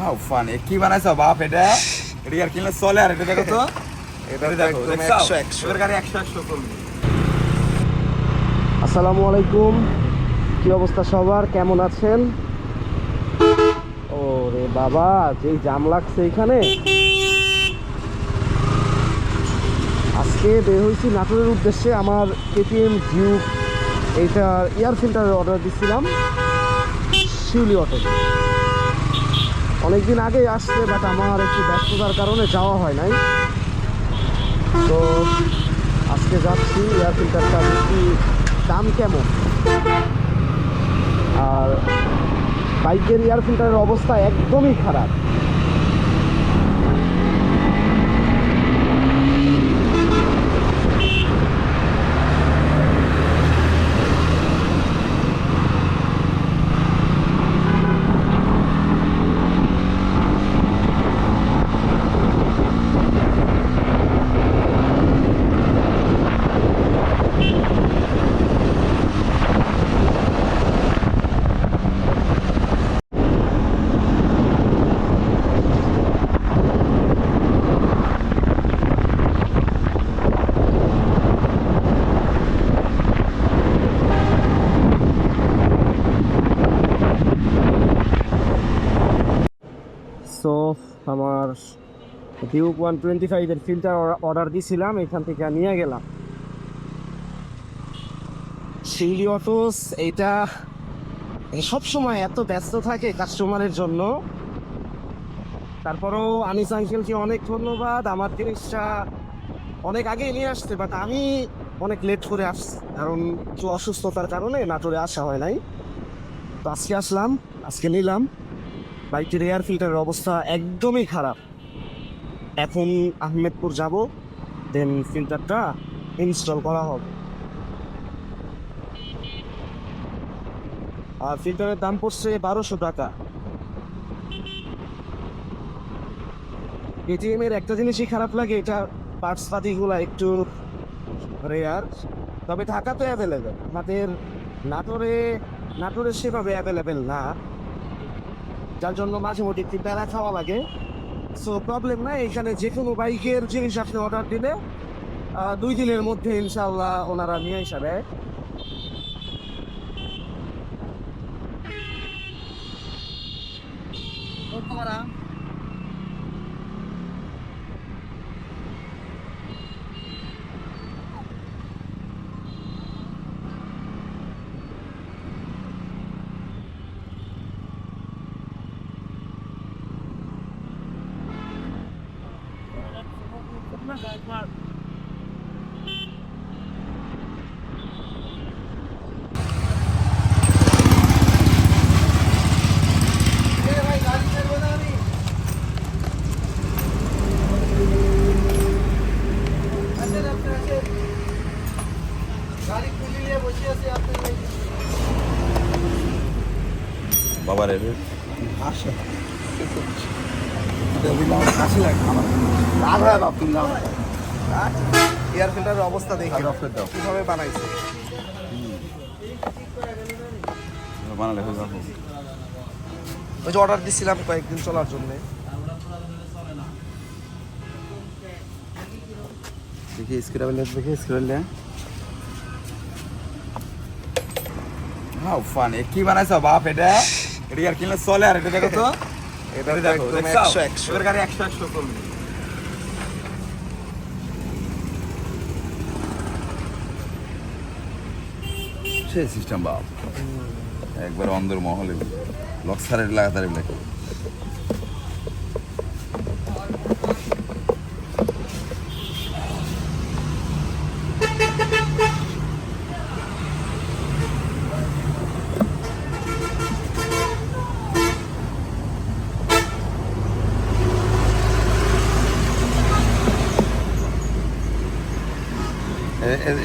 How fun কি বানাইছো বাপ এটা এটা আর কিনলে চলে আর এটা দেখো তো এটা দেখো একদম 100 100 এর গাড়ি 100 চলবে। আসসালামু আলাইকুম, কি অবস্থা সবার, কেমন আছেন? ওরে বাবা, যেই জাম লাগছে এখানে। আজকে বের হয়েছি নাটোরের উদ্দেশ্যে। আমার কেটিএম ডিউক এইটার এয়ার ফিল্টারের অর্ডার দিচ্ছিলাম শিউলি অটো। অনেকদিন আগেই আসছে, বাট আমার একটু ব্যস্ততার কারণে যাওয়া হয় নাই। তো আজকে যাচ্ছি। এয়ার ফিল্টারটা দেখি দাম কেমন। আর বাইকের এয়ার ফিল্টারের অবস্থা একদমই খারাপ। সো আমার ডিউক 125 এর ফিল্টার অর্ডার দিয়েছিলাম, এখান থেকে নিয়ে গেলাম শিউলি অটোস। এইটা সবসময় এত ব্যস্ত থাকে কাস্টমারের জন্য। তারপরেও আনিস আঙ্কেলকে অনেক ধন্যবাদ, আমার জিনিসটা অনেক আগেই নিয়ে আসতে, বাট আমি অনেক লেট করে আসছি, কারণ একটু অসুস্থতার কারণে নাটোরে আসা হয় নাই। তো আজকে আসলাম, আজকে নিলাম। বাইকটির এয়ার ফিল্টারের অবস্থা একদমই খারাপ। এখন আহমেদপুর যাব, দেন ফিল্টারটা ইনস্টল করা হবে। আর ফিল্টারের দাম পড়ছে 1200 টাকা। কেটিএম এর একটা জিনিসই খারাপ লাগে, এটা পার্টস পাতিগুলো একটু রেয়ার, তবে ঢাকাতে অ্যাভেলেবেল। আমাদের নাটোরে সেভাবে অ্যাভেলেবেল না, যার জন্য মাঝে মধ্যে একটু প্যারা খাওয়া লাগে। সো প্রবলেম নাই, এখানে যে কোনো বাইকের জিনিস আপনি অর্ডার দিলে 2 দিনের মধ্যে ইনশাল্লাহ ওনারা নিয়ে আসবে। বাবা রে আসে কাছে লাগে আমার রাগ হয় বাপ তুমি নাও। এয়ার ফিল্টারের অবস্থা দেখি রফের দাও কিভাবে বানাইছে। বানালে হয়ে যাবো। ওই যে অর্ডার দিছিলাম কয়েকদিন চলার জন্য। দেখি স্ক্রাবেল দেখি স্ক্রাবেল হাউ ফান কি বানাইছো বাপ এটা এটা আর কিনলে চলে আর এটা দেখো তো এটা দেখো একদম 100 এর গাড়ি 100 চলবে। সেই সিস্টেম বাপ একবার অন্দর মহলে লক্সারের লাগাতার লাগে।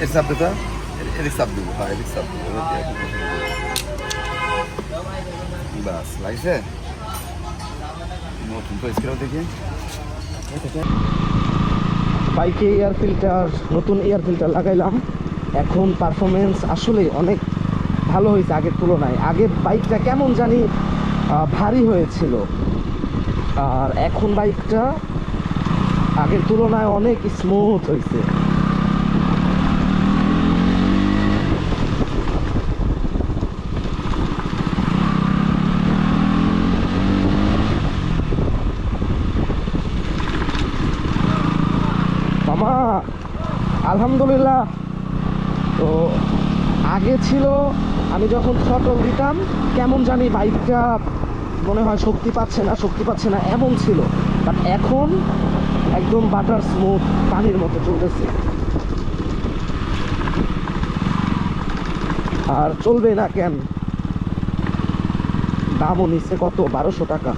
এর সাপ দিতে এদিক সাপ দিব, হ্যাঁ এদিক সাপ দিব। বাস লাগছে নতুন তো স্ক্রাব দেখি। বাইকে এয়ার ফিল্টার, নতুন এয়ার ফিল্টার লাগাইলাম। এখন পারফরমেন্স আসলে অনেক ভালো হয়েছে আগের তুলনায়। আগে বাইকটা কেমন জানি ভারী হয়েছিল, আর এখন বাইকটা আগের তুলনায় অনেক স্মুথ হয়েছে। মামা আলহামদুলিল্লাহ। তো আগে ছিল আমি যখন থ্রটল দিতাম কেমন জানি বাইকটা মনে হয় শক্তি পাচ্ছে না এমন ছিল, বাট এখন একদম বাটার স্মুথ পানির মতো চলতেছে। আর চলবে না কেন, দামও নিচ্ছে কত 1200 টাকা।